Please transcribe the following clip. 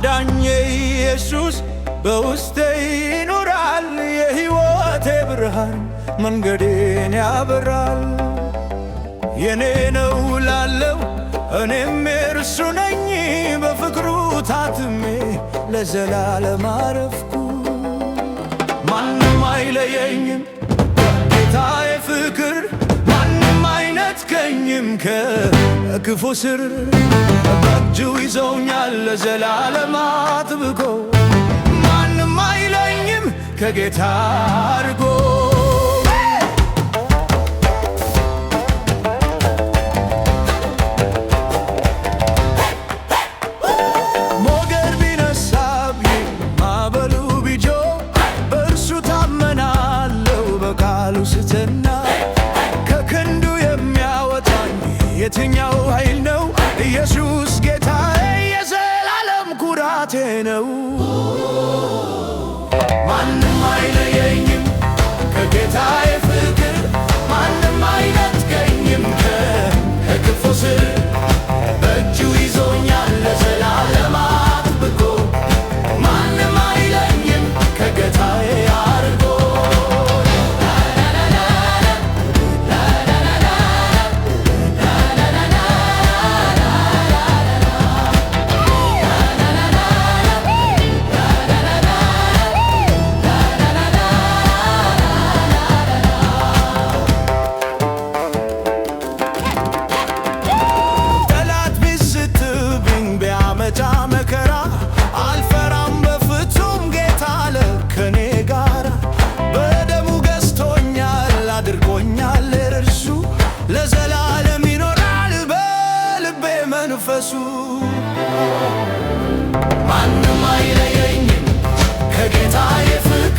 አዳኜ ኢየሱስ በውስጤ ይኖራል። የሕይወቴ ብርሃን መንገዴን ያበራል። የኔ ነው ላለው እኔም የእርሱ ነኝ። በፍቅሩ ታትሜ ለዘላለም አረፍኩ። ማንም አይለየኝም ከጌታዬ ፍቅር፣ ማንም አይነጥቀኝም ከክፉ ስር። በእጁ ይዞኛል ለዘላለም አጥብቆ፣ ማንም አይለኝም ከጌታ አርጎ። ሞገድ ቢነሳብኝ ማዕበሉ ቢጮህ በእርሱ ታመናለሁ። በቃሉ ስትና ከክንዱ የሚያወጣኝ የትኛው ኃይል ነው? ኢየሱስ ጌታዬ የዘላለም ኩራቴ ነው። ማንም አይለየኝም ከጌታዬ ፍቅር፣ ማንም አይነጥቀኝም ከክፉ ስር። በእጁ ይዞኛል ለዘላለም አጥብቆ፣ ማንም አይለኝም ከጌታዬ አርቆ። ጠላት ቢስትብኝ ቢያመጣ መከራ አልፈራም በፍጹም፣ ጌታ አለ ከኔ ጋራ። በደሙ ገዝቶኛል አድርጎኛል እርሱ፣ ለዘላለም ይኖራል በልቤ መንፈሱ። ማንም አይለየኝም ከጌታዬ ፍቅር